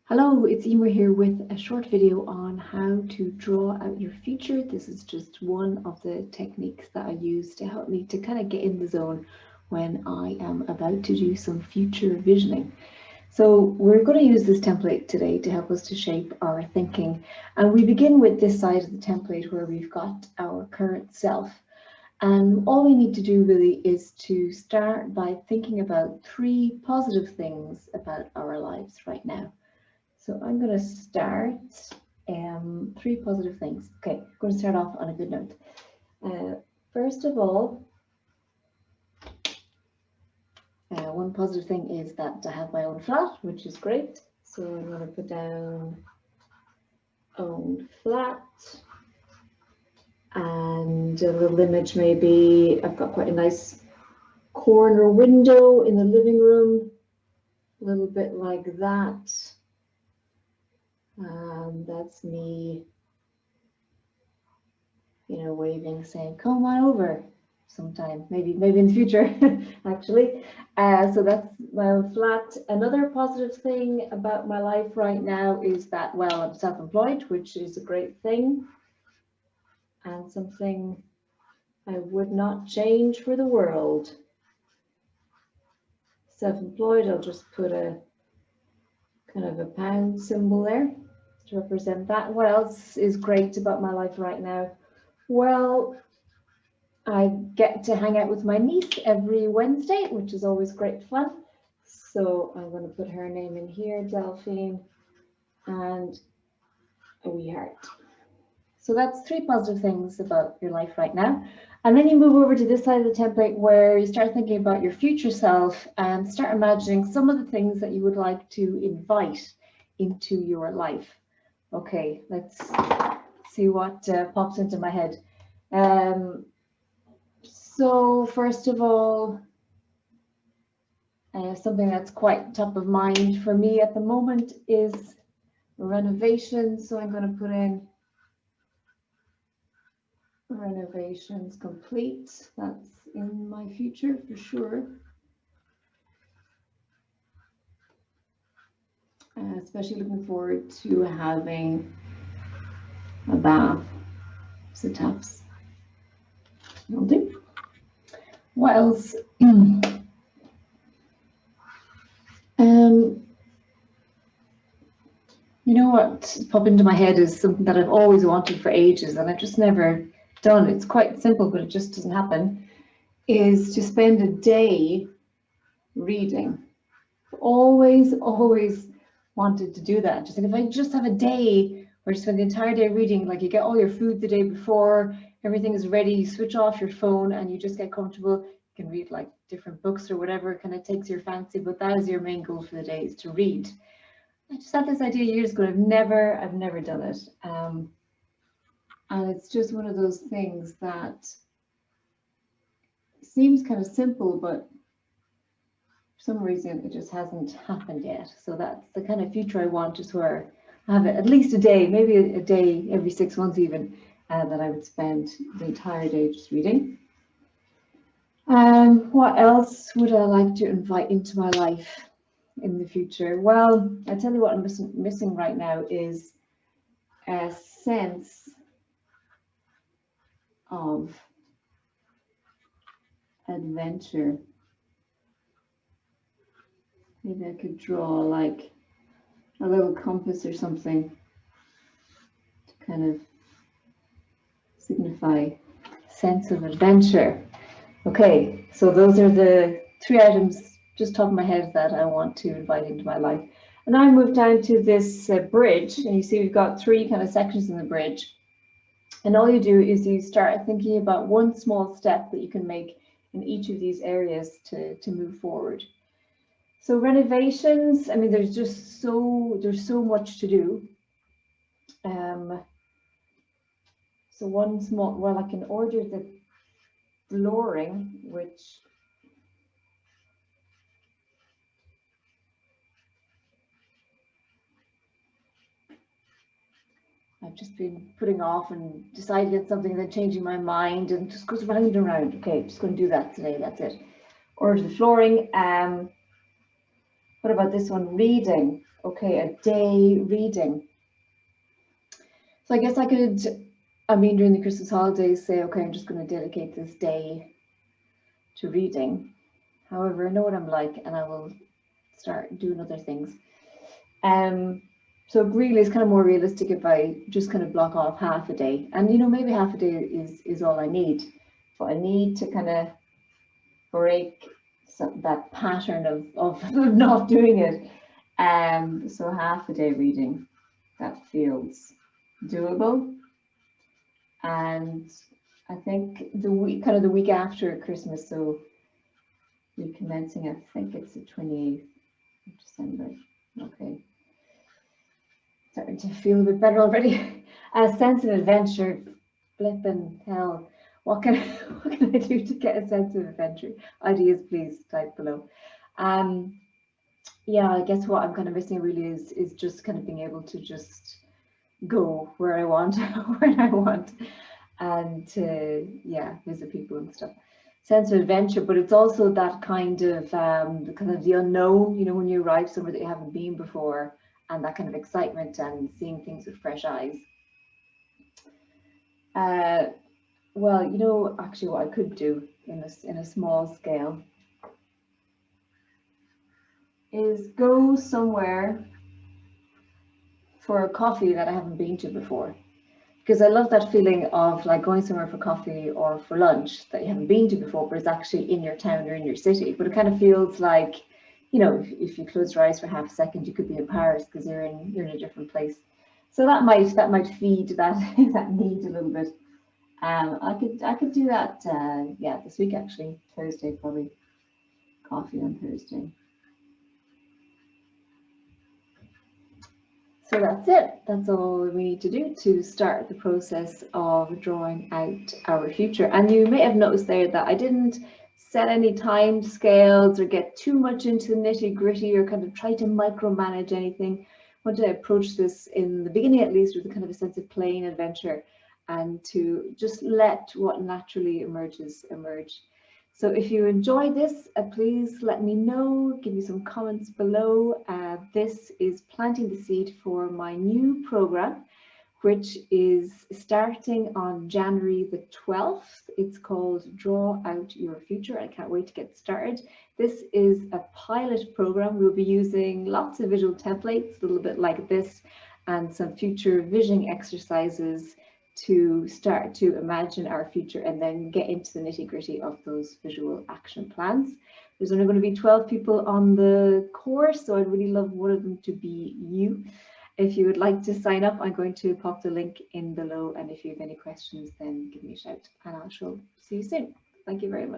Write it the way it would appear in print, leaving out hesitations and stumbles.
Hello, it's Emer here with a short video on how to draw out your future. This is just one of the techniques that I use to help me to kind of get in the zone when I am about to do some future visioning. So we're going to use this template today to help us to shape our thinking. And we begin with this side of the template where we've got our current self. And all we need to do really is to start by thinking about 3 positive things about our lives right now. So I'm going to start 3 positive things. Okay, I'm going to start off on a good note. First of all, one positive thing is that I have my own flat, which is great. So I'm going to put down own flat. And a little image, maybe I've got quite a nice corner window in the living room, a little bit like that. That's me, waving, saying, come on over sometime, maybe in the future, actually. So that's my own flat. Another positive thing about my life right now is that, well, I'm self-employed, which is a great thing, and something I would not change for the world. Self-employed, I'll just put a kind of a pound symbol there to represent that. What else is great about my life right now? Well, I get to hang out with my niece every Wednesday, which is always great fun. So I'm going to put her name in here, Delphine, and a wee heart. So that's 3 positive things about your life right now. And then you move over to this side of the template where you start thinking about your future self and start imagining some of the things that you would like to invite into your life. Okay, let's see what pops into my head. So first of all, something that's quite top of mind for me at the moment is renovation. So I'm going to put in renovations complete. That's in my future for sure. Especially looking forward to having a bath. So taps. Will do. What else? You know what popped into my head is something that I've always wanted for ages and I've just never done. It's quite simple, but it just doesn't happen, is to spend a day reading. I've always wanted to do that. Just like if I just have a day where you spend the entire day reading, like you get all your food the day before, everything is ready, you switch off your phone and you just get comfortable. You can read like different books or whatever kind of takes your fancy, but that is your main goal for the day, is to read. I just had this idea years ago. I've never done it. And it's just one of those things that seems kind of simple, but for some reason it just hasn't happened yet. So that's the kind of future I want, just where I have at least a day, maybe a day every 6 months even, that I would spend the entire day just reading. What else would I like to invite into my life in the future? Well, I tell you what I'm missing right now is a sense of adventure. Maybe I could draw like a little compass or something to kind of signify sense of adventure. Okay, so those are the 3 items just top of my head that I want to invite into my life. And now I move down to this bridge, and you see we've got 3 kind of sections in the bridge. And all you do is you start thinking about one small step that you can make in each of these areas to move forward. So renovations, I mean, there's so much to do. So one small, well, I can order the flooring, which I've just been putting off and deciding on something and then changing my mind and just goes round and round. Okay, just going to do that today. That's it. Order the flooring. What about this one? Reading. Okay, a day reading. So I guess I could, during the Christmas holidays, say, okay, I'm just going to dedicate this day to reading. However, I know what I'm like, and I will start doing other things. So really, it's kind of more realistic if I just kind of block off half a day, and maybe half a day is all I need, but I need to kind of break that pattern of not doing it. So half a day reading, that feels doable. And I think the week after Christmas, so recommencing, I think it's the 28th of December. Okay. Starting to feel a bit better already. A sense of adventure, flipping hell. What can I do to get a sense of adventure? Ideas, please type below. Yeah, I guess what I'm kind of missing really is just kind of being able to just go where I want, when I want, and to visit people and stuff. Sense of adventure, but it's also that kind of the unknown. When you arrive somewhere that you haven't been before, and that kind of excitement and seeing things with fresh eyes. Well, actually, what I could do in a small scale is go somewhere for a coffee that I haven't been to before. Because I love that feeling of like going somewhere for coffee or for lunch that you haven't been to before, but it's actually in your town or in your city. But it kind of feels like, if you close your eyes for half a second, you could be in Paris because you're in a different place. So that might feed that that need a little bit. I could do that. This week actually, Thursday probably. Coffee on Thursday. So that's it. That's all we need to do to start the process of drawing out our future. And you may have noticed there that I didn't set any time scales or get too much into the nitty-gritty or kind of try to micromanage anything. I want to approach this in the beginning, at least, with a kind of a sense of play and adventure, and to just let what naturally emerges emerge. So if you enjoy this, please let me know, give me some comments below. This is planting the seed for my new program, which is starting on January the 12th. It's called Draw Out Your Future. I can't wait to get started. This is a pilot program. We'll be using lots of visual templates, a little bit like this, and some future visioning exercises to start to imagine our future and then get into the nitty-gritty of those visual action plans. There's only going to be 12 people on the course, so I'd really love one of them to be you. If you would like to sign up, I'm going to pop the link in below, and if you have any questions, then give me a shout and I shall see you soon. Thank you very much.